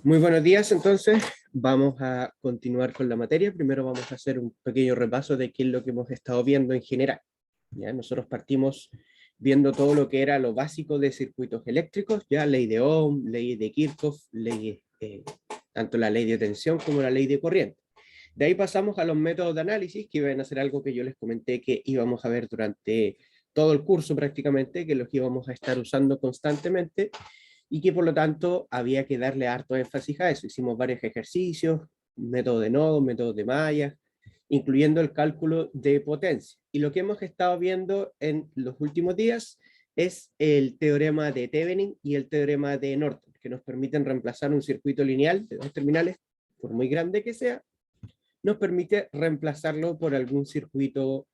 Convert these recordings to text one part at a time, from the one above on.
Muy buenos días, entonces vamos a continuar con la materia. Primero vamos a hacer un pequeño repaso de qué es lo que hemos estado viendo en general. ¿Ya? Nosotros partimos viendo todo lo que era lo básico de circuitos eléctricos, ya ley de Ohm, ley de Kirchhoff, tanto la ley de tensión como la ley de corriente. De ahí pasamos a los métodos de análisis, que iban a ser algo que yo les comenté que íbamos a ver durante todo el curso prácticamente, que los íbamos a estar usando constantemente, y que por lo tanto había que darle harto énfasis a eso. Hicimos varios ejercicios, método de nodos, métodos de mallas, incluyendo el cálculo de potencia. Y lo que hemos estado viendo en los últimos días es el teorema de Thevenin y el teorema de Norton, que nos permiten reemplazar un circuito lineal de dos terminales, por muy grande que sea, nos permite reemplazarlo por algún circuito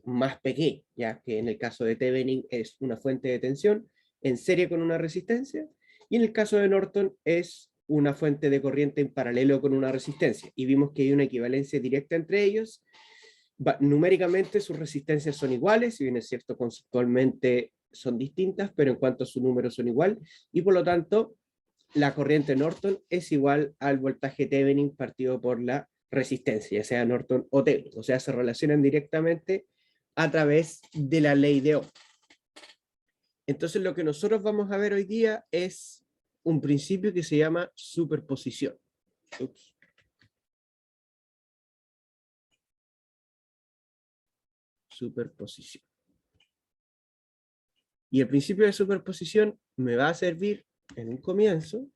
más pequeño, ya que en el caso de Thevenin es una fuente de tensión en serie con una resistencia, y en el caso de Norton es una fuente de corriente en paralelo con una resistencia, y vimos que hay una equivalencia directa entre ellos. Numéricamente sus resistencias son iguales, si bien es cierto conceptualmente son distintas, pero en cuanto a su número son igual, y por lo tanto la corriente Norton es igual al voltaje Thevenin partido por la resistencia, ya sea Norton o Thevenin. O sea, se relacionan directamente a través de la ley de Ohm. Entonces, lo que nosotros vamos a ver hoy día es un principio que se llama superposición. Ups. Superposición. Y el principio de superposición me va a servir en un comienzo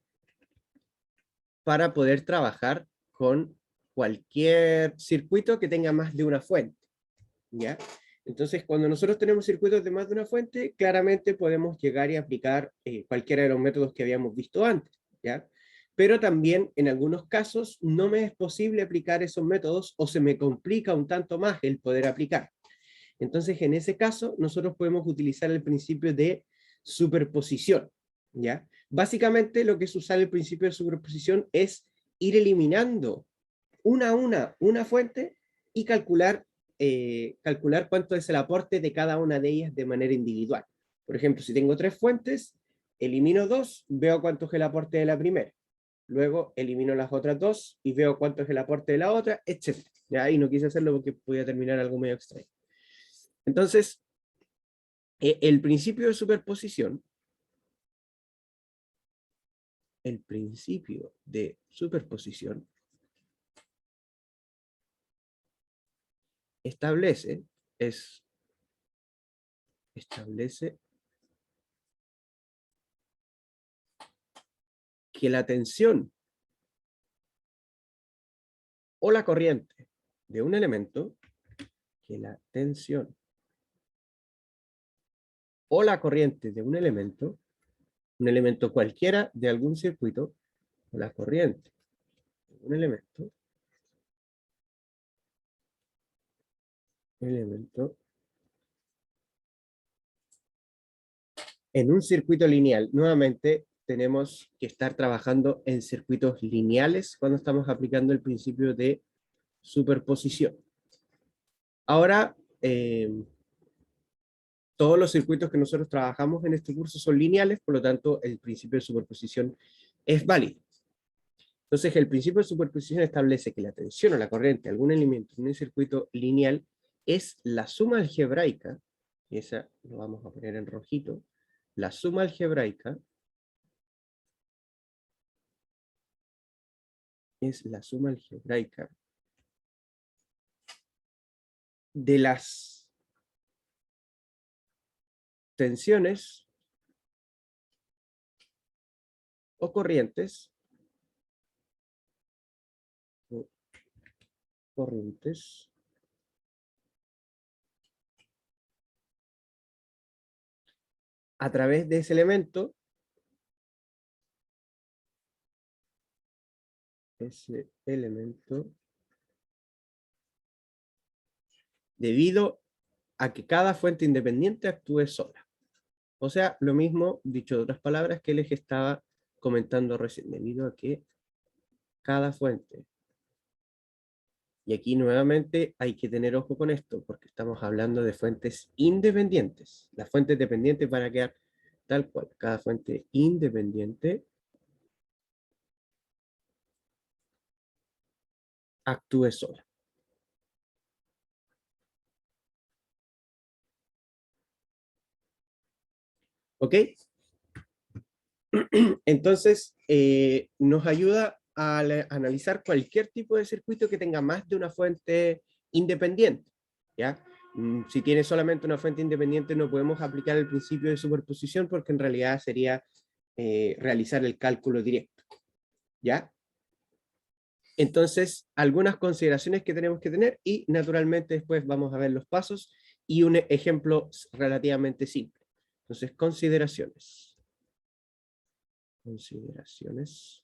para poder trabajar con cualquier circuito que tenga más de una fuente, ¿ya? Entonces, cuando nosotros tenemos circuitos de más de una fuente, claramente podemos llegar y aplicar cualquiera de los métodos que habíamos visto antes, ¿ya? Pero también en algunos casos no me es posible aplicar esos métodos o se me complica un tanto más el poder aplicar. Entonces, en ese caso, nosotros podemos utilizar el principio de superposición, ¿ya? Básicamente, lo que es usar el principio de superposición es ir eliminando una a una fuente y calcular cuánto es el aporte de cada una de ellas de manera individual. Por ejemplo, si tengo tres fuentes, elimino dos, veo cuánto es el aporte de la primera. Luego elimino las otras dos y veo cuánto es el aporte de la otra, etc. ¿Ya? Y no quise hacerlo porque podía terminar algo medio extraño. Entonces, el principio de superposición, el principio de superposición establece, establece que la tensión o la corriente de un elemento, que la tensión o la corriente de un elemento cualquiera de algún circuito, o la corriente de un elemento en un circuito lineal. Nuevamente, tenemos que estar trabajando en circuitos lineales cuando estamos aplicando el principio de superposición. Ahora, todos los circuitos que nosotros trabajamos en este curso son lineales, por lo tanto, el principio de superposición es válido. Entonces, el principio de superposición establece que la tensión o la corriente de algún elemento en un circuito lineal es la suma algebraica, y esa lo vamos a poner en rojito, la suma algebraica es la suma algebraica de las tensiones o corrientes a través de ese elemento, debido a que cada fuente independiente actúe sola. O sea, lo mismo, dicho de otras palabras, que les estaba comentando recién, debido a que cada fuente, y aquí nuevamente hay que tener ojo con esto, porque estamos hablando de fuentes independientes. Las fuentes dependientes van a quedar tal cual, cada fuente independiente actúe sola. ¿Ok? Entonces, nos ayuda a analizar cualquier tipo de circuito que tenga más de una fuente independiente. ¿Ya? Si tiene solamente una fuente independiente, no podemos aplicar el principio de superposición porque en realidad sería realizar el cálculo directo. ¿Ya? Entonces, algunas consideraciones que tenemos que tener y naturalmente después vamos a ver los pasos y un ejemplo relativamente simple. Entonces, consideraciones. Consideraciones.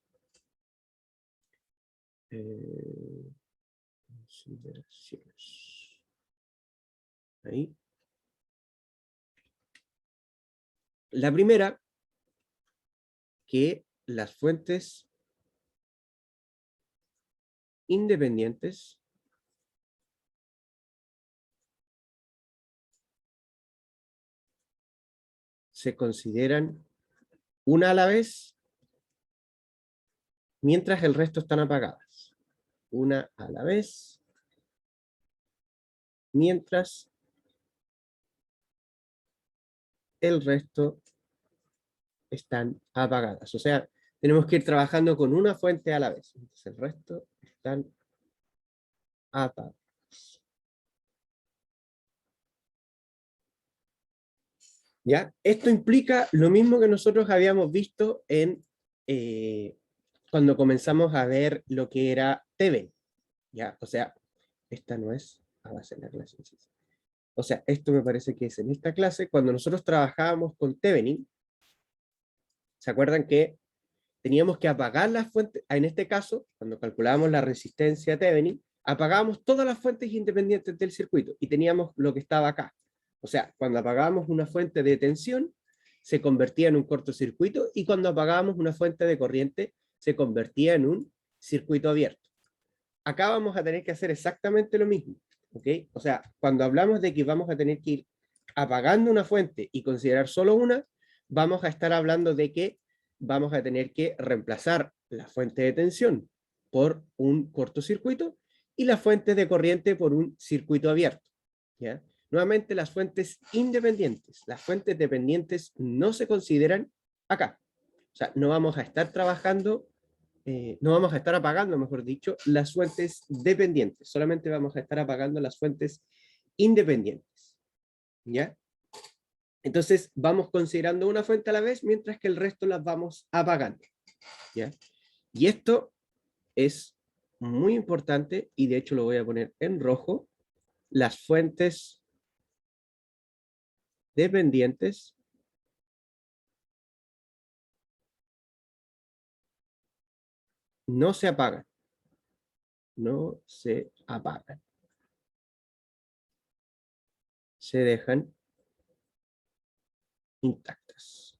Consideraciones. Ahí. La primera, que las fuentes independientes se consideran una a la vez mientras el resto están apagadas. Una a la vez mientras el resto están apagadas. O sea, tenemos que ir trabajando con una fuente a la vez. Entonces el resto están apagadas. ¿Ya? Esto implica lo mismo que nosotros habíamos visto en cuando comenzamos a ver lo que era TV. ¿Ya? O sea, esta no es a base de la clase. O sea, esto me parece que es en esta clase, cuando nosotros trabajábamos con Thevenin, ¿se acuerdan que teníamos que apagar las fuentes? En este caso, cuando calculábamos la resistencia Thevenin, apagábamos todas las fuentes independientes del circuito y teníamos lo que estaba acá. O sea, cuando apagábamos una fuente de tensión, se convertía en un cortocircuito y cuando apagábamos una fuente de corriente, se convertía en un circuito abierto. Acá vamos a tener que hacer exactamente lo mismo. ¿Ok? O sea, cuando hablamos de que vamos a tener que ir apagando una fuente y considerar solo una, vamos a estar hablando de que vamos a tener que reemplazar la fuente de tensión por un cortocircuito y la fuente de corriente por un circuito abierto. ¿Ya? Nuevamente, las fuentes independientes, las fuentes dependientes no se consideran acá. O sea, no vamos a estar trabajando, no vamos a estar apagando, mejor dicho, las fuentes dependientes. Solamente vamos a estar apagando las fuentes independientes. ¿Ya? Entonces, vamos considerando una fuente a la vez, mientras que el resto las vamos apagando. ¿Ya? Y esto es muy importante, y de hecho lo voy a poner en rojo. Las fuentes dependientes no se apagan. No se apagan. Se dejan intactas.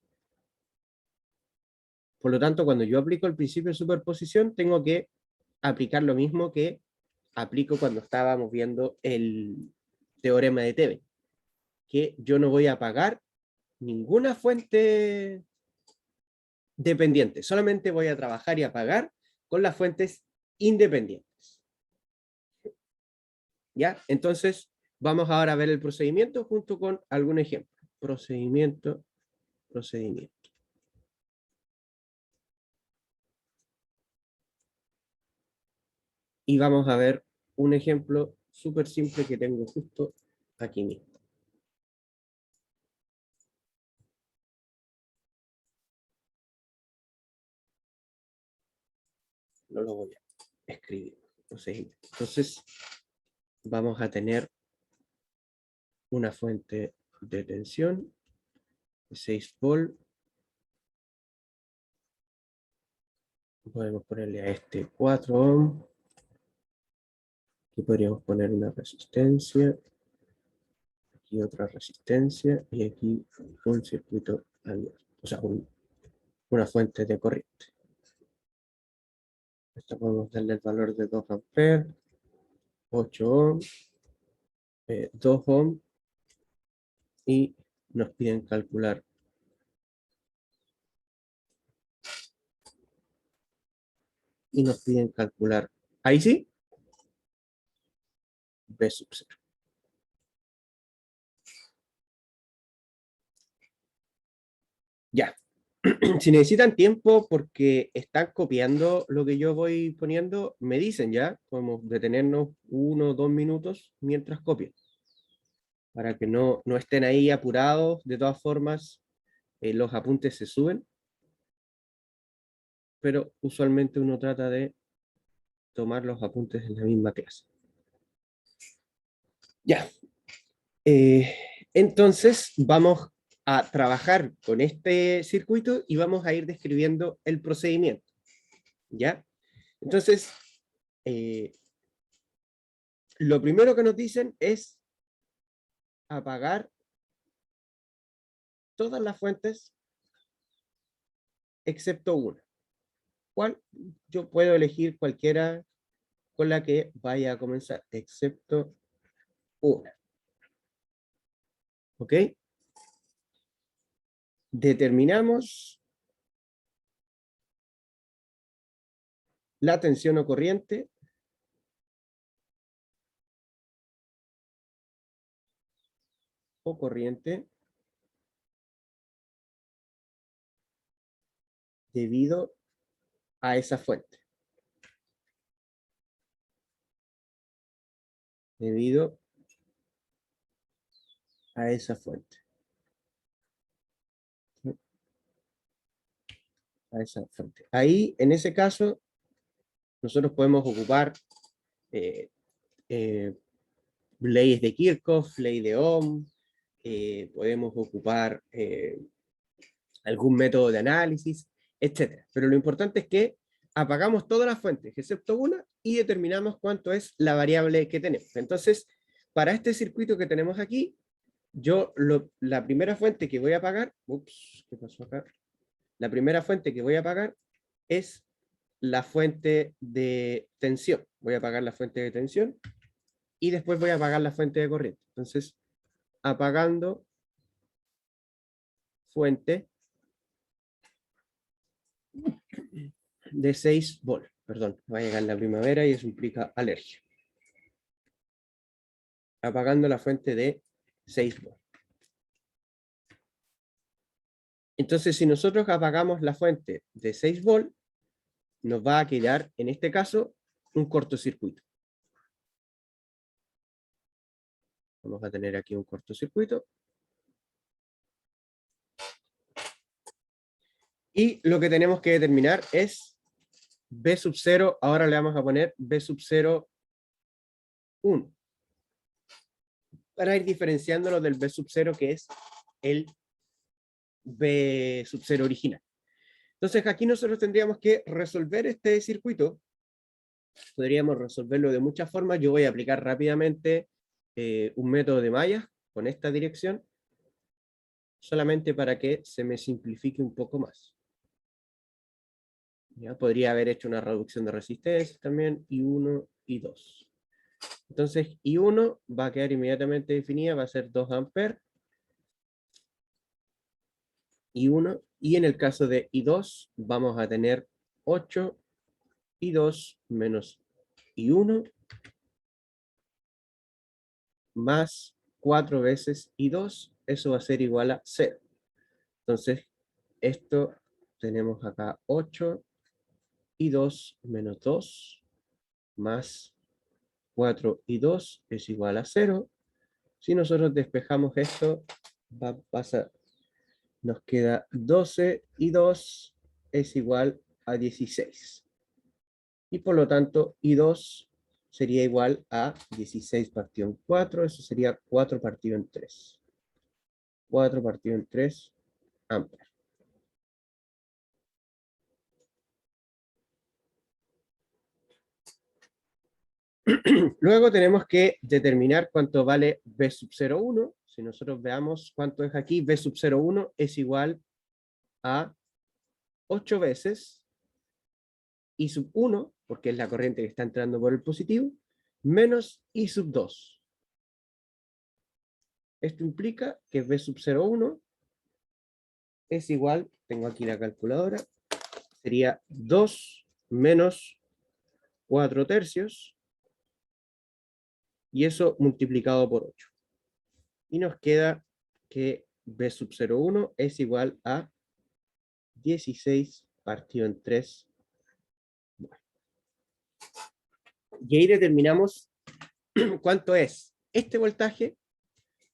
Por lo tanto, cuando yo aplico el principio de superposición, tengo que aplicar lo mismo que aplico cuando estábamos viendo el teorema de Thevenin, que yo no voy a apagar ninguna fuente dependiente, solamente voy a trabajar y apagar con las fuentes independientes. ¿Ya? Entonces, vamos ahora a ver el procedimiento junto con algún ejemplo. Procedimiento. Y vamos a ver un ejemplo súper simple que tengo justo aquí mismo. No lo voy a escribir. Entonces, vamos a tener una fuente de tensión de 6 volt. Podemos ponerle a este 4 ohm. Aquí podríamos poner una resistencia. Aquí otra resistencia. Y aquí un circuito abierto. O sea, una fuente de corriente. Esto podemos darle el valor de 2 amperes. 8 ohm. 2 ohm. Y nos piden calcular ahí sí, B sub 0. Ya. Si necesitan tiempo porque están copiando lo que yo voy poniendo, me dicen ya, podemos detenernos 1 o 2 minutos mientras copio, para que no estén ahí apurados. De todas formas, los apuntes se suben, pero usualmente uno trata de tomar los apuntes en la misma clase. Ya. Entonces, vamos a trabajar con este circuito y vamos a ir describiendo el procedimiento. ¿Ya? Entonces, lo primero que nos dicen es apagar todas las fuentes excepto una. ¿Cuál? Yo puedo elegir cualquiera con la que vaya a comenzar, excepto una. ¿Ok? Determinamos la tensión o corriente debido a esa fuente. Debido a esa fuente. A esa fuente. Ahí, en ese caso, nosotros podemos ocupar leyes de Kirchhoff, ley de Ohm, podemos ocupar algún método de análisis, etc. Pero lo importante es que apagamos todas las fuentes, excepto una, y determinamos cuánto es la variable que tenemos. Entonces, para este circuito que tenemos aquí, la primera fuente que voy a apagar, ¿qué pasó acá? La primera fuente que voy a apagar es la fuente de tensión. Voy a apagar la fuente de tensión y después voy a apagar la fuente de corriente. Entonces, apagando fuente de 6 volts. Perdón, va a llegar la primavera y eso implica alergia. Apagando la fuente de 6 volts. Entonces, si nosotros apagamos la fuente de 6 volts, nos va a quedar, en este caso, un cortocircuito. Vamos a tener aquí un cortocircuito. Y lo que tenemos que determinar es B sub 0, ahora le vamos a poner B sub 0, 1. Para ir diferenciándolo del B sub 0, que es el B sub 0 original. Entonces aquí nosotros tendríamos que resolver este circuito. Podríamos resolverlo de muchas formas. Yo voy a aplicar rápidamente un método de mallas con esta dirección, solamente para que se me simplifique un poco más. ¿Ya? Podría haber hecho una reducción de resistencia también, I1, I2. Entonces, I1 va a quedar inmediatamente definida, va a ser 2 amperes. I1, y en el caso de I2 vamos a tener 8 I2 menos I1 más 4 veces I2, eso va a ser igual a 0. Entonces, esto tenemos acá 8 I2 menos 2 más 4 I2 es igual a 0. Si nosotros despejamos esto, nos queda 12 I2 es igual a 16. Y por lo tanto, I2 sería igual a 16 partido en 4, eso sería 4 partido en 3. 4 partido en 3 amperes. Luego tenemos que determinar cuánto vale B sub 0,1. Si nosotros veamos cuánto es aquí, B sub 0,1 es igual a 8 veces I sub 1, porque es la corriente que está entrando por el positivo, menos I sub 2. Esto implica que B sub 0,1 es igual, tengo aquí la calculadora, sería 2 menos 4 tercios y eso multiplicado por 8. Y nos queda que B sub 0,1 es igual a 16 partido en 3. Bueno. Y ahí determinamos cuánto es este voltaje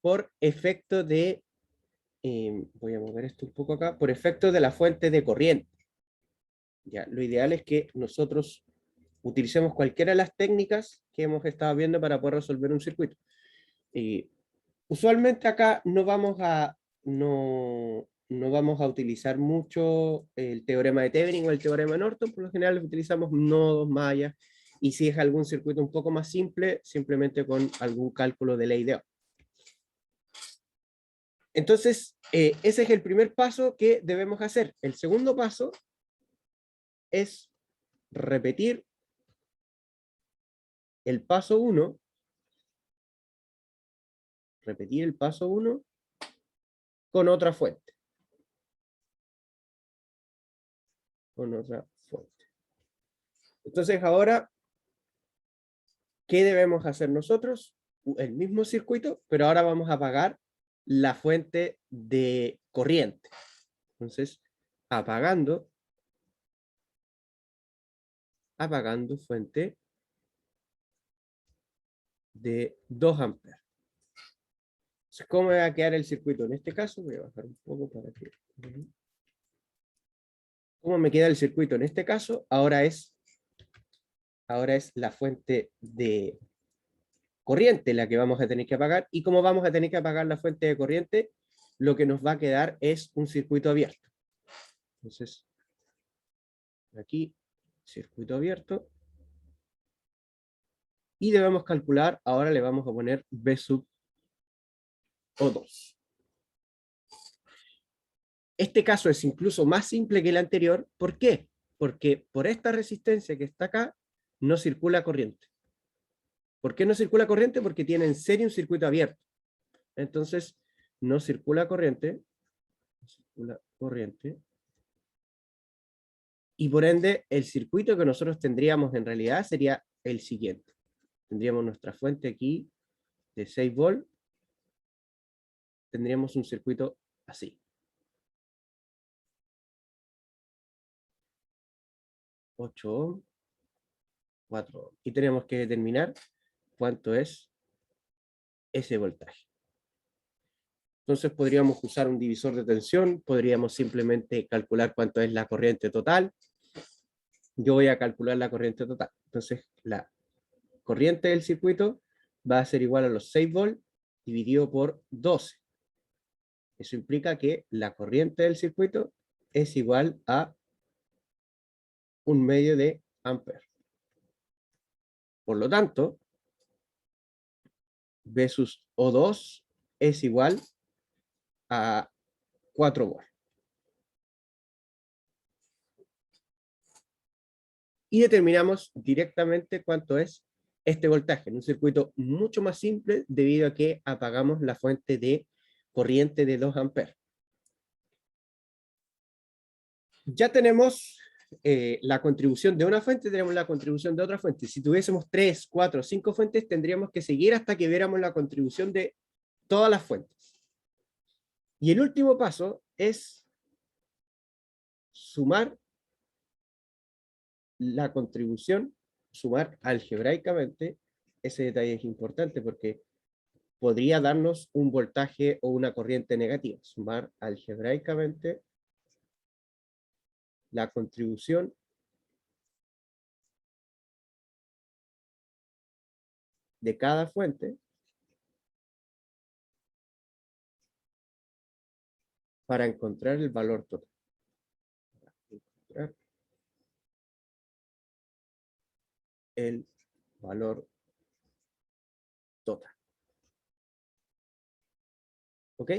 por efecto de, voy a mover esto un poco acá, por efecto de la fuente de corriente. Ya, lo ideal es que nosotros utilicemos cualquiera de las técnicas que hemos estado viendo para poder resolver un circuito. Usualmente acá no vamos a utilizar mucho el teorema de Thevenin o el teorema de Norton. Por lo general utilizamos nodos, mallas, y si es algún circuito un poco más simple, simplemente con algún cálculo de ley de Ohm. Entonces, ese es el primer paso que debemos hacer. El segundo paso es repetir el paso 1, con otra fuente. Entonces ahora, ¿qué debemos hacer nosotros? El mismo circuito, pero ahora vamos a apagar la fuente de corriente. Entonces, apagando fuente de 2 amperes. Entonces, ¿cómo va a quedar el circuito? En este caso, voy a bajar un poco para que... ¿Cómo me queda el circuito en este caso? Ahora es la fuente de corriente la que vamos a tener que apagar. ¿Y cómo vamos a tener que apagar la fuente de corriente? Lo que nos va a quedar es un circuito abierto. Entonces, aquí, circuito abierto. Y debemos calcular, ahora le vamos a poner B sub O2. Este caso es incluso más simple que el anterior. ¿Por qué? Porque por esta resistencia que está acá, no circula corriente. ¿Por qué no circula corriente? Porque tiene en serie un circuito abierto. Entonces, no circula corriente. Y por ende, el circuito que nosotros tendríamos en realidad sería el siguiente. Tendríamos nuestra fuente aquí de 6 volts. Tendríamos un circuito así. 8 ohm, 4 ohm. Y tenemos que determinar cuánto es ese voltaje. Entonces podríamos usar un divisor de tensión, podríamos simplemente calcular cuánto es la corriente total. Yo voy a calcular la corriente total. Entonces la corriente del circuito va a ser igual a los 6 volts dividido por 12. Eso implica que la corriente del circuito es igual a 1/2 de ampere. Por lo tanto, B sub O2 es igual a 4 volts. Y determinamos directamente cuánto es este voltaje, en un circuito mucho más simple debido a que apagamos la fuente de corriente de 2 amperes. Ya tenemos la contribución de una fuente, tenemos la contribución de otra fuente. Si tuviésemos 3, 4, 5 fuentes, tendríamos que seguir hasta que viéramos la contribución de todas las fuentes. Y el último paso es sumar la contribución, sumar algebraicamente. Ese detalle es importante porque podría darnos un voltaje o una corriente negativa. Sumar algebraicamente la contribución de cada fuente para encontrar el valor total. El valor total. ¿Ok?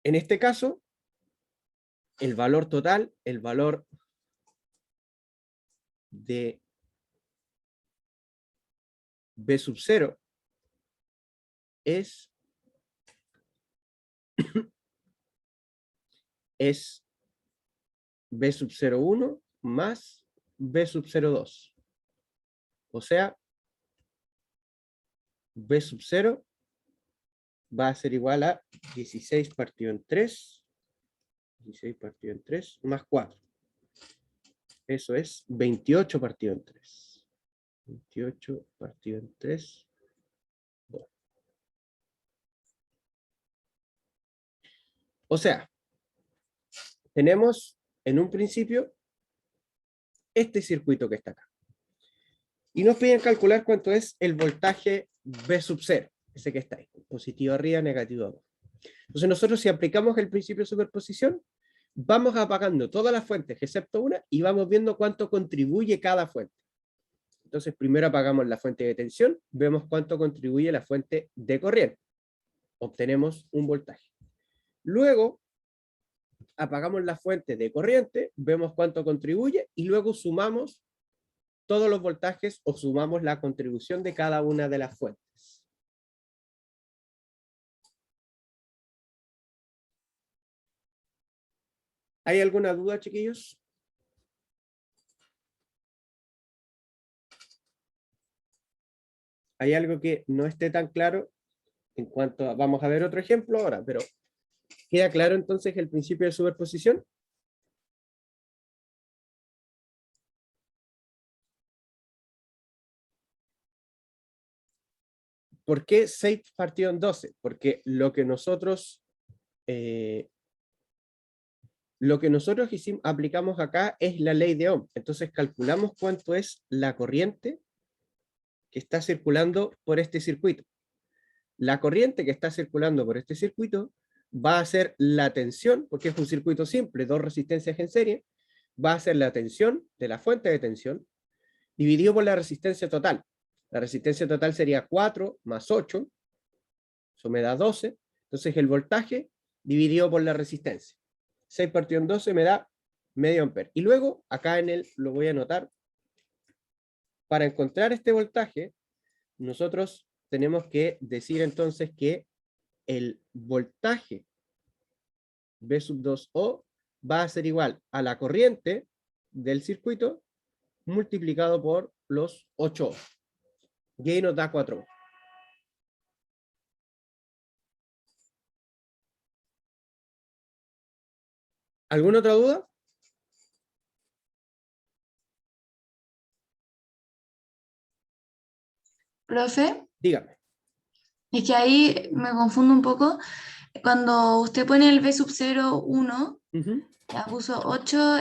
En este caso, el valor total, el valor de B sub 0 es B sub 0,1 más B sub 0,2. O sea, B sub 0 va a ser igual a 16 partido en 3, 16 partido en 3, más 4. Eso es 28 partido en 3. 28 partido en 3. Bueno. O sea, tenemos en un principio este circuito que está acá. Y nos piden calcular cuánto es el voltaje B sub 0, ese que está ahí, positivo arriba, negativo abajo. Entonces nosotros, si aplicamos el principio de superposición, vamos apagando todas las fuentes excepto una y vamos viendo cuánto contribuye cada fuente. Entonces primero apagamos la fuente de tensión, vemos cuánto contribuye la fuente de corriente. Obtenemos un voltaje. Luego apagamos la fuente de corriente, vemos cuánto contribuye y luego sumamos todos los voltajes o sumamos la contribución de cada una de las fuentes. ¿Hay alguna duda, chiquillos? ¿Hay algo que no esté tan claro? En cuanto a, vamos a ver otro ejemplo ahora, pero ¿queda claro entonces el principio de superposición? ¿Por qué 6 partido en 12? Porque lo que nosotros aplicamos acá es la ley de Ohm. Entonces calculamos cuánto es la corriente que está circulando por este circuito. La corriente que está circulando por este circuito va a ser la tensión, porque es un circuito simple, dos resistencias en serie, va a ser la tensión de la fuente de tensión dividido por la resistencia total. La resistencia total sería 4 más 8, eso me da 12, entonces el voltaje dividido por la resistencia. 6 partido en 12 me da medio ampere. Y luego, acá en el, lo voy a anotar, para encontrar este voltaje, nosotros tenemos que decir entonces que el voltaje B sub 2O va a ser igual a la corriente del circuito multiplicado por los 8 ohms. Y ahí nos da 4 ohms. ¿Alguna otra duda? Profe, Dígame. es que ahí me confundo un poco. Cuando usted pone el B sub 0, 1, ya puso 8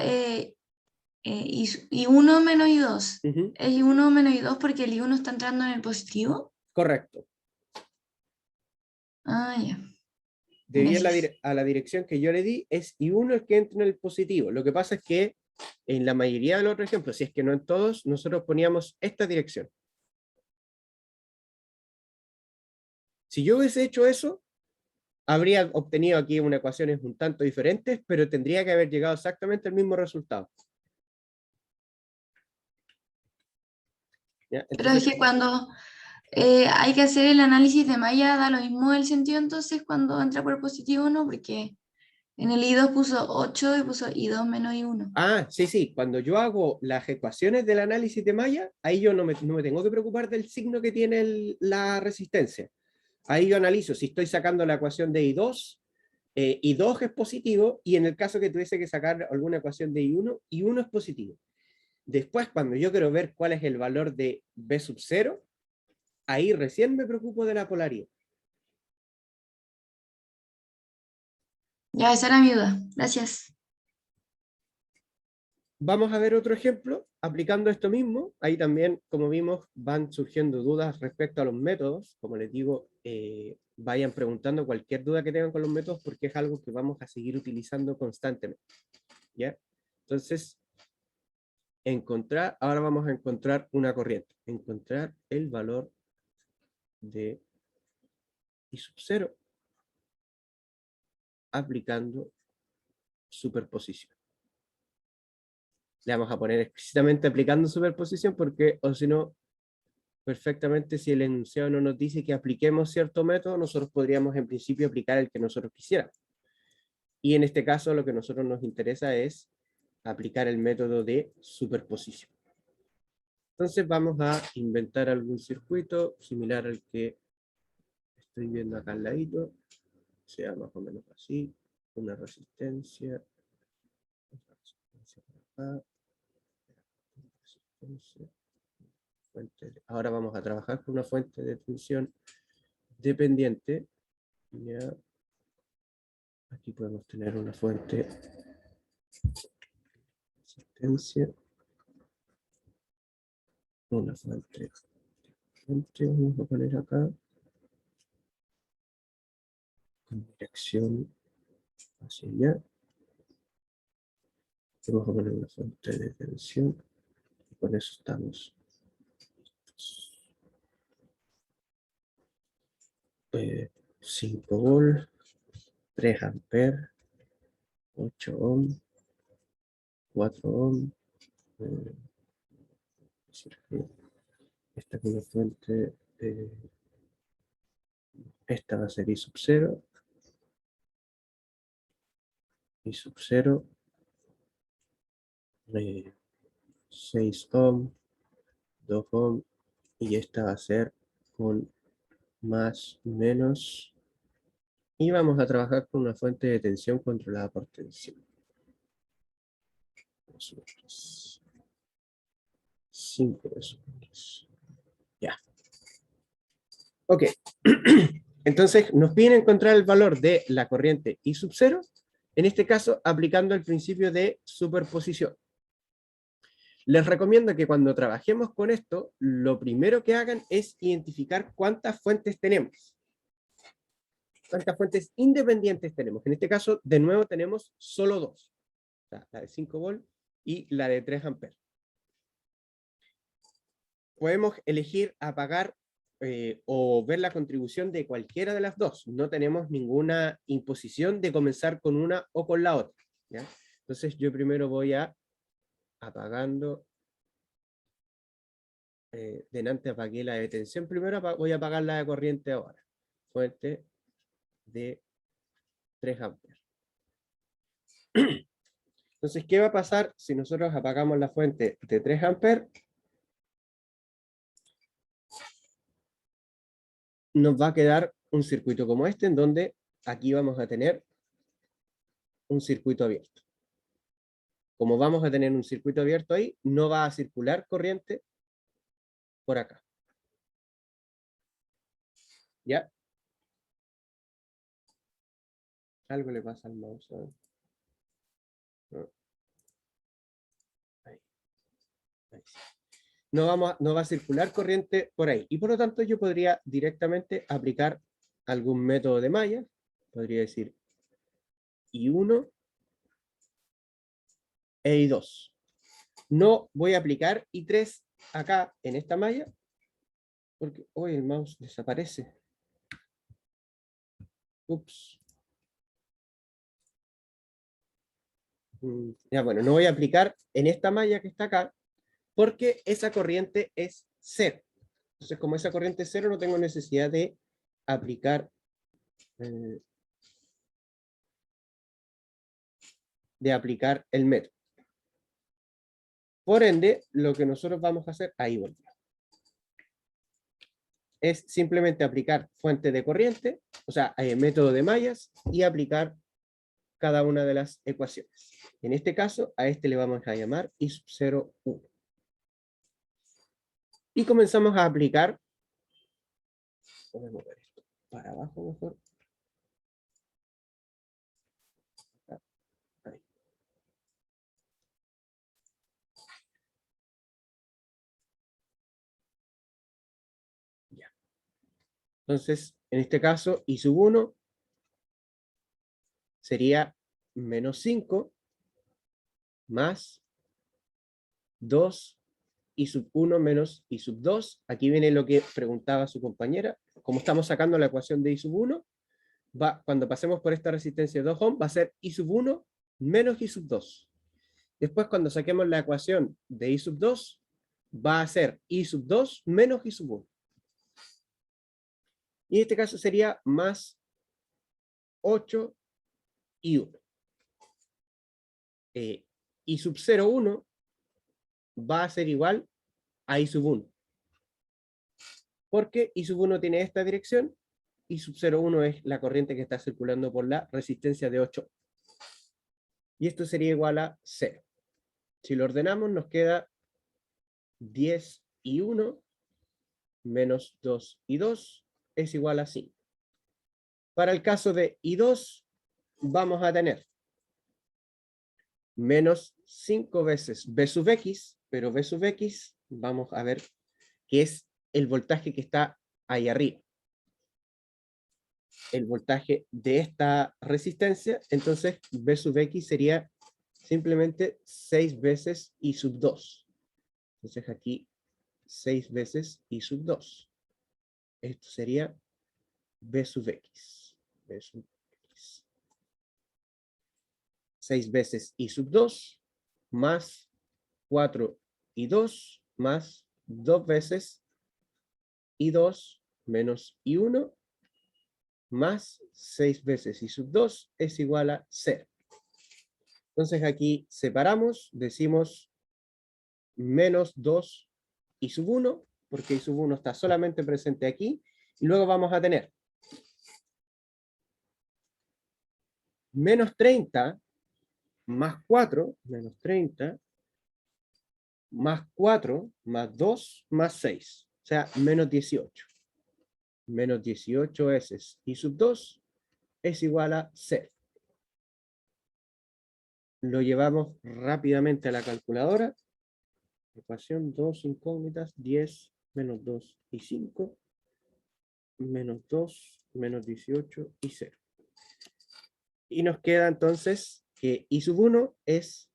y 1 menos I2. ¿Es I1 menos I2 porque el I1 está entrando en el positivo? Correcto. Ah, ya. Debido Gracias. a la dirección que yo le di, es I1 el que entra en el positivo. Lo que pasa es que en la mayoría de los otros ejemplos, si es que no en todos, nosotros poníamos esta dirección. Si yo hubiese hecho eso, habría obtenido aquí unas ecuaciones un tanto diferentes, pero tendría que haber llegado exactamente al mismo resultado. ¿Ya? Pero es Entonces, que cuando hay que hacer el análisis de malla, da lo mismo el sentido entonces cuando entra por positivo, ¿no? Porque en el I2 puso 8 y puso I2 menos I1. sí, sí, cuando yo hago las ecuaciones del análisis de malla, ahí yo no me tengo que preocupar del signo que tiene la resistencia. Ahí yo analizo si estoy sacando la ecuación de I2, I2 es positivo, y en el caso que tuviese que sacar alguna ecuación de I1, I1 es positivo. Después, cuando yo quiero ver cuál es el valor de B sub 0, ahí recién me preocupo de la polaridad. Ya, esa era mi duda. Gracias. Vamos a ver otro ejemplo aplicando esto mismo. Ahí también, como vimos, van surgiendo dudas respecto a los métodos. Como les digo, vayan preguntando cualquier duda que tengan con los métodos porque es algo que vamos a seguir utilizando constantemente. ¿Ya? Entonces, ahora vamos a encontrar una corriente. Encontrar el valor de I sub 0 aplicando superposición. Le vamos a poner explícitamente aplicando superposición porque, o si no, perfectamente, si el enunciado no nos dice que apliquemos cierto método, nosotros podríamos en principio aplicar el que nosotros quisiéramos. Y en este caso lo que a nosotros nos interesa es aplicar el método de superposición. Entonces vamos a inventar algún circuito similar al que estoy viendo acá al ladito, sea más o menos así, una resistencia por acá, resistencia, ahora vamos a trabajar con una fuente de tensión dependiente. Ya. Aquí podemos tener una fuente de resistencia, una fuente, vamos a poner acá, con dirección hacia allá. Vamos a poner una fuente de tensión, y con eso estamos. 5 volt, 3 amperes, 8 ohm, 4 ohm. Esta es una fuente, esta va a ser I sub 0, I sub 0, 6 ohm, 2 ohm, y esta va a ser con más menos, y vamos a trabajar con una fuente de tensión controlada por tensión. 5 de esos. Ya. Ok. Entonces nos piden encontrar el valor de la corriente I sub 0, en este caso aplicando el principio de superposición. Les recomiendo que cuando trabajemos con esto, lo primero que hagan es identificar cuántas fuentes tenemos. Cuántas fuentes independientes tenemos. En este caso, de nuevo, tenemos solo dos. O sea, la de 5 volt y la de 3 amperes. Podemos elegir apagar o ver la contribución de cualquiera de las dos. No tenemos ninguna imposición de comenzar con una o con la otra, ¿ya? Entonces yo primero voy a apagando. Delante apagué la de tensión primero, voy a apagar la de corriente ahora. Fuente de 3 amperes. Entonces, ¿qué va a pasar si nosotros apagamos la fuente de 3 amperes? Nos va a quedar un circuito como este, en donde aquí vamos a tener un circuito abierto. Como vamos a tener un circuito abierto ahí, no va a circular corriente por acá. ¿Ya? Algo le pasa al mouse. ¿No? Ahí. Ahí sí. No va a circular corriente por ahí. Y por lo tanto yo podría directamente aplicar algún método de malla. Podría decir I1 e I2. No voy a aplicar I3 acá en esta malla, porque hoy el mouse desaparece. Ups. Ya bueno, no voy a aplicar en esta malla que está acá, porque esa corriente es cero. Entonces, como esa corriente es cero, no tengo necesidad de aplicar el método. Por ende, lo que nosotros vamos a hacer, ahí volvemos, es simplemente aplicar fuente de corriente, o sea, método de mallas, y aplicar cada una de las ecuaciones. En este caso, a este le vamos a llamar I sub 0, 1. Y comenzamos a aplicar, voy a mover esto para abajo mejor. Ahí. Ya. Entonces, en este caso, I sub 1 sería menos 5 más 2 I sub 1 menos I sub 2. Aquí viene lo que preguntaba su compañera. Como estamos sacando la ecuación de I sub 1, cuando pasemos por esta resistencia de 2 ohm, va a ser I sub 1 menos I sub 2. Después, cuando saquemos la ecuación de I sub 2, va a ser I sub 2 menos I sub 1. Y en este caso sería más 8 y 1. I sub 0, 1 va a ser igual a I sub 1. Porque I sub 1 tiene esta dirección, I sub 0,1 es la corriente que está circulando por la resistencia de 8. Y esto sería igual a 0. Si lo ordenamos, nos queda 10 y 1 menos 2 y 2 es igual a 5. Para el caso de I2, vamos a tener menos 5 veces B sub X, pero B sub X, vamos a ver que es el voltaje que está ahí arriba. El voltaje de esta resistencia, entonces B sub X sería simplemente 6 veces I sub 2. Entonces aquí 6 veces I sub 2. Esto sería B sub X. B sub X. 6 veces I sub 2 más 4 y 2 más 2 veces I2 menos I1 más 6 veces I sub 2 es igual a 0. Entonces aquí separamos, decimos menos 2 I sub 1, porque I sub 1 está solamente presente aquí, y luego vamos a tener menos 30 más 4, menos 30, más 4, más 2, más 6, o sea, menos 18. Menos 18 veces I sub 2 es igual a 0. Lo llevamos rápidamente a la calculadora. Ecuación 2 incógnitas, 10 menos 2 y 5, menos 2, menos 18 y 0. Y nos queda entonces que I sub 1 es,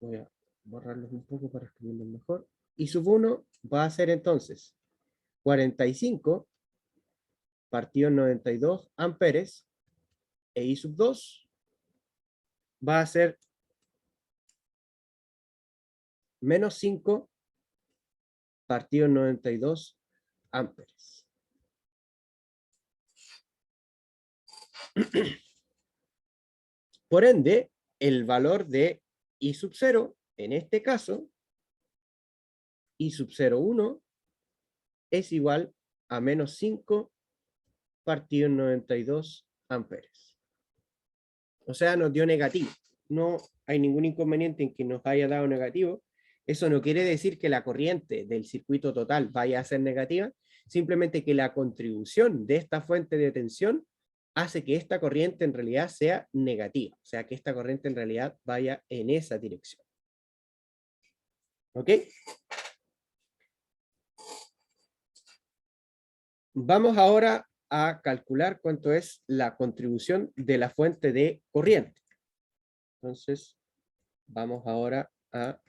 voy a borrarlos un poco para escribirlos mejor, I sub 1 va a ser entonces 45 partido en 92 amperes, e I sub 2 va a ser menos 5 partido en 92 amperes. Por ende, el valor de I sub 0, en este caso, I sub 0,1 es igual a menos 5 partido en 92 amperes. O sea, nos dio negativo. No hay ningún inconveniente en que nos haya dado negativo. Eso no quiere decir que la corriente del circuito total vaya a ser negativa, simplemente que la contribución de esta fuente de tensión hace que esta corriente en realidad sea negativa, o sea, que esta corriente en realidad vaya en esa dirección. ¿Ok? Vamos ahora a calcular cuánto es la contribución de la fuente de corriente. Entonces, vamos ahora a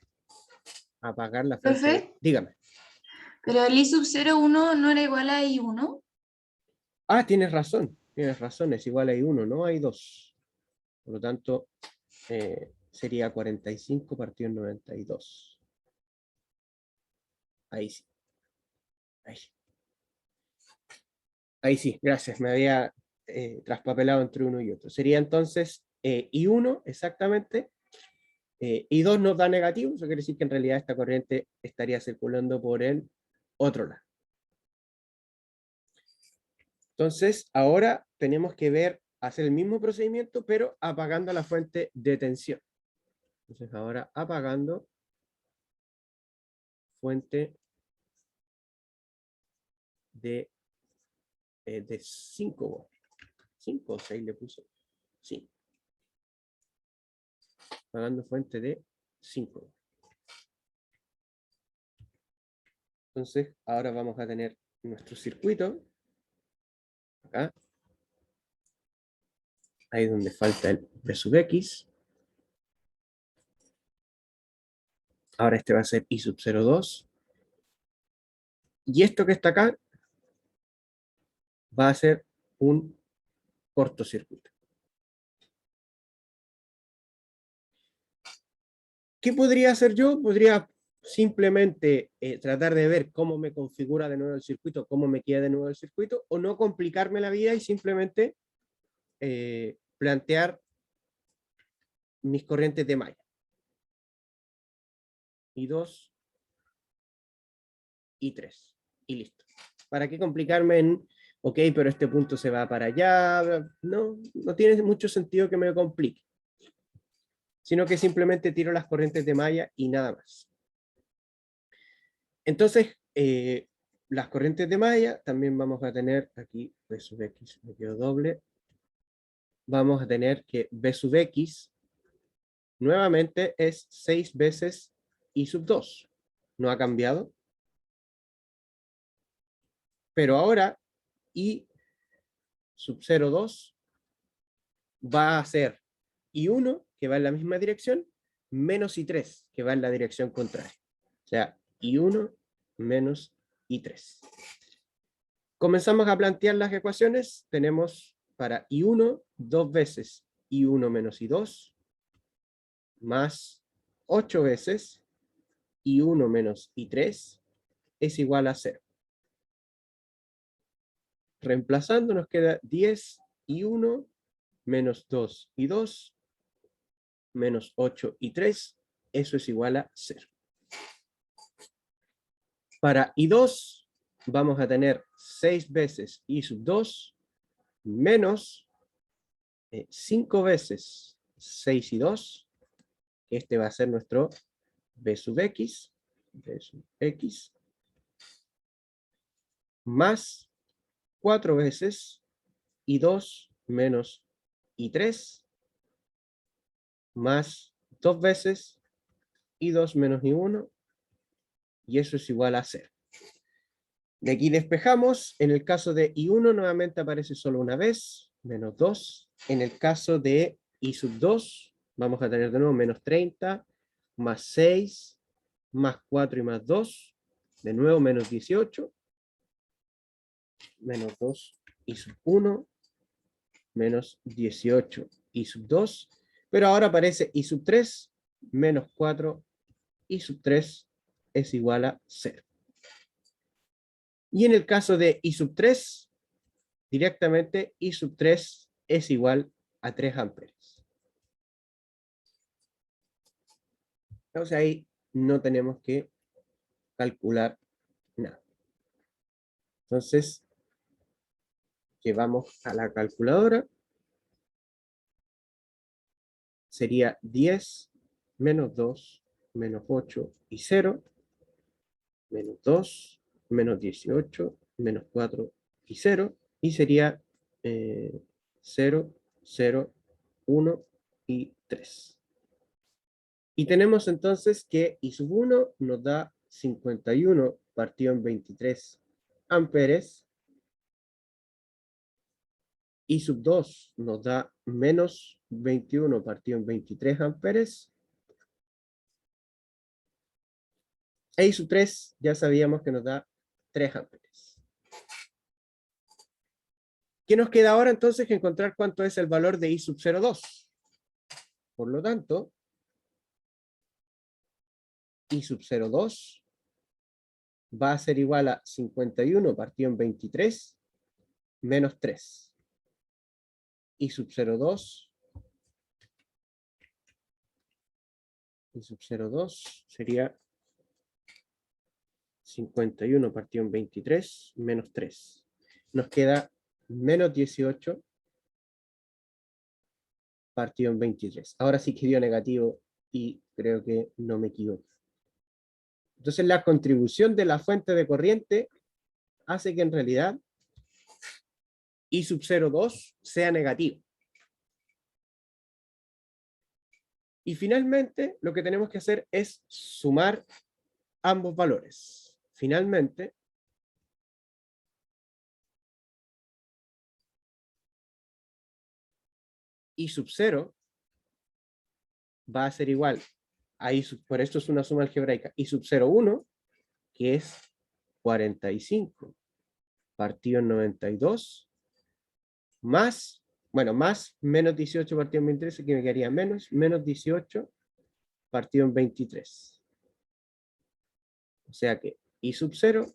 apagar la fuente. Profe, Dígame. pero el I sub 0,1 no era igual a I1. Ah, tienes razón, es igual a I1, no hay 2. Por lo tanto, sería 45 partido en 92. Ahí sí. Ahí. Ahí sí, gracias, me había traspapelado entre uno y otro. Sería entonces I1 exactamente, I2 nos da negativo, eso quiere decir que en realidad esta corriente estaría circulando por el otro lado. Entonces, ahora tenemos que ver, hacer el mismo procedimiento, pero apagando la fuente de tensión. Entonces, ahora apagando fuente de 5 volts. 5 o 6 le puse. Sí. Apagando fuente de 5 volts. Entonces, ahora vamos a tener nuestro circuito. Acá. Ahí donde falta el B sub X. Ahora este va a ser I sub 0,2. Y esto que está acá va a ser un cortocircuito. ¿Qué podría hacer yo? Podría simplemente tratar de ver cómo me configura de nuevo el circuito, cómo me queda de nuevo el circuito, o no complicarme la vida y simplemente plantear mis corrientes de malla. y 2 y 3. Y listo. ¿Para qué complicarme en, ok, pero este punto se va para allá? No, no tiene mucho sentido que me complique. Sino que simplemente tiro las corrientes de malla y nada más. Entonces, las corrientes de malla también vamos a tener aquí, B sub X, me quedo doble. Vamos a tener que B sub X nuevamente es 6 veces I sub 2. No ha cambiado. Pero ahora I sub 0,2 va a ser I1, que va en la misma dirección, menos I3, que va en la dirección contraria. O sea, I1 menos I3. Comenzamos a plantear las ecuaciones. Tenemos para I1 2 veces I1 menos I2, más 8 veces I1 menos I3 es igual a 0. Reemplazando nos queda 10 I1 menos 2 I2 menos 8 I3, eso es igual a 0. Para I2 vamos a tener 6 veces I sub 2 menos 5 veces 6 y 2, que este va a ser nuestro B sub X, más 4 veces I2 menos I3, más 2 veces I2 menos I1, y eso es igual a 0. De aquí despejamos. En el caso de I1 nuevamente aparece solo una vez, menos 2. En el caso de I sub 2 vamos a tener de nuevo menos 30, más 6, más 4 y más 2, de nuevo menos 18, menos 2 I sub 1, menos 18 I sub 2, pero ahora aparece I sub 3, menos 4 I sub 3 es igual a 0. Y en el caso de I sub 3, directamente I sub 3 es igual a 3 amperes. Entonces ahí no tenemos que calcular nada. Entonces, llevamos a la calculadora. Sería 10 menos 2 menos 8 y 0, menos 2, menos 18, menos 4 y 0, y sería 0, 0, 1 y 3. Y tenemos entonces que I sub 1 nos da 51 partido en 23 amperes. I sub 2 nos da menos 21 partido en 23 amperes. E I sub 3 ya sabíamos que nos da 3 amperes. ¿Qué nos queda ahora entonces? Que encontrar cuánto es el valor de I sub 0,2. Por lo tanto, I sub 0,2 va a ser igual a 51 partido en 23 menos 3. I sub 0,2 sería 51 partido en 23 menos 3. Nos queda menos 18 partido en 23. Ahora sí que dio negativo y creo que no me equivoco. Entonces la contribución de la fuente de corriente hace que en realidad I sub 0,2 sea negativo. Y finalmente lo que tenemos que hacer es sumar ambos valores. Finalmente, I sub 0 va a ser igual a I sub, por esto es una suma algebraica, I sub 0,1, que es 45 partido en 92, más, bueno, más menos 18 partido en 23, que me quedaría menos 18 partido en 23. O sea que I sub 0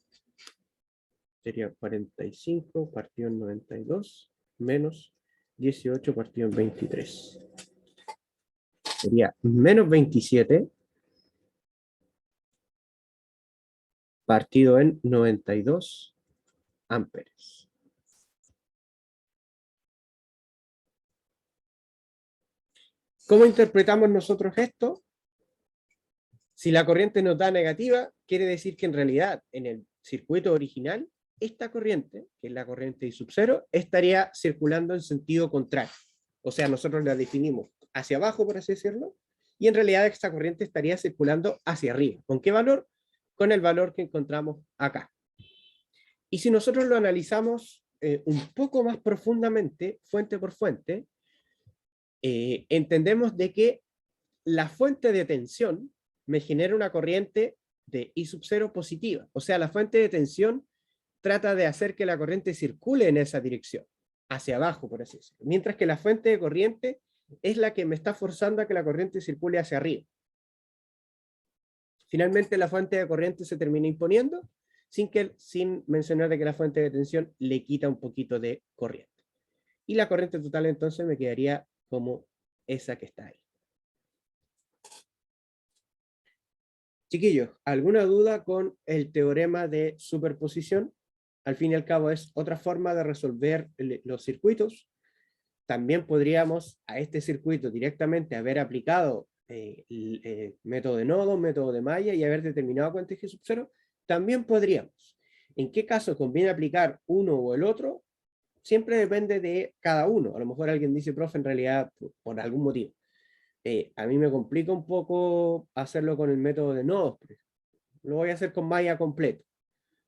sería 45 partido en 92 menos 18 partido en 23. Sería menos 27 partido en 92 amperes. ¿Cómo interpretamos nosotros esto? Si la corriente nos da negativa, quiere decir que en realidad en el circuito original, esta corriente, que es la corriente I sub 0, estaría circulando en sentido contrario. O sea, nosotros la definimos hacia abajo, por así decirlo, y en realidad esta corriente estaría circulando hacia arriba. ¿Con qué valor? Con el valor que encontramos acá. Y si nosotros lo analizamos un poco más profundamente, fuente por fuente, entendemos de que la fuente de tensión me genera una corriente de I sub 0 positiva. O sea, la fuente de tensión trata de hacer que la corriente circule en esa dirección, hacia abajo, por así decirlo. Mientras que la fuente de corriente es la que me está forzando a que la corriente circule hacia arriba. Finalmente, la fuente de corriente se termina imponiendo sin mencionar de que la fuente de tensión le quita un poquito de corriente. Y la corriente total entonces me quedaría como esa que está ahí. Chiquillos, ¿alguna duda con el teorema de superposición? Al fin y al cabo es otra forma de resolver los circuitos. También podríamos a este circuito directamente haber aplicado el método de nodo, método de malla y haber determinado cuánto es G sub 0. También podríamos. ¿En qué caso conviene aplicar uno o el otro? Siempre depende de cada uno. A lo mejor alguien dice, profe, en realidad por algún motivo. A mí me complica un poco hacerlo con el método de nodos. Lo voy a hacer con malla completo.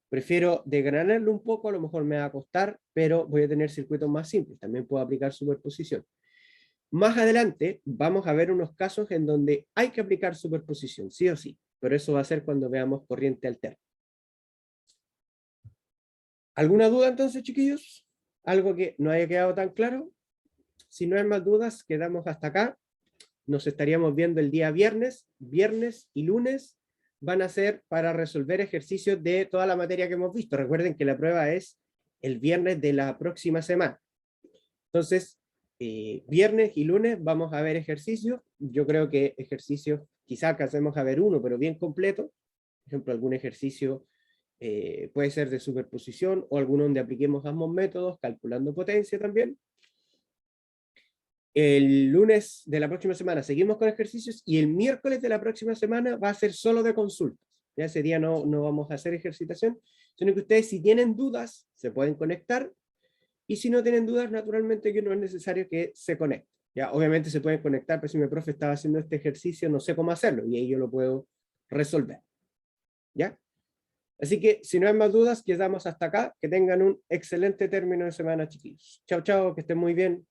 Prefiero desgranarlo un poco, a lo mejor me va a costar, pero voy a tener circuitos más simples. También puedo aplicar superposición. Más adelante vamos a ver unos casos en donde hay que aplicar superposición, sí o sí. Pero eso va a ser cuando veamos corriente alterna. ¿Alguna duda entonces, chiquillos? ¿Algo que no haya quedado tan claro? Si no hay más dudas, quedamos hasta acá. Nos estaríamos viendo el día viernes. Viernes y lunes van a ser para resolver ejercicios de toda la materia que hemos visto. Recuerden que la prueba es el viernes de la próxima semana. Entonces, viernes y lunes vamos a ver ejercicios. Yo creo que ejercicios, quizá alcancemos a ver uno, pero bien completo. Por ejemplo, algún ejercicio puede ser de superposición o alguno donde apliquemos ambos métodos, calculando potencia también. El lunes de la próxima semana seguimos con ejercicios y el miércoles de la próxima semana va a ser solo de consultas. Ya ese día no vamos a hacer ejercitación, sino que ustedes si tienen dudas se pueden conectar y si no tienen dudas naturalmente que no es necesario que se conecten. Ya, obviamente se pueden conectar, pero si mi profe estaba haciendo este ejercicio no sé cómo hacerlo y ahí yo lo puedo resolver. ¿Ya? Así que si no hay más dudas, quedamos hasta acá. Que tengan un excelente término de semana, chiquillos. Chao, chao, que estén muy bien.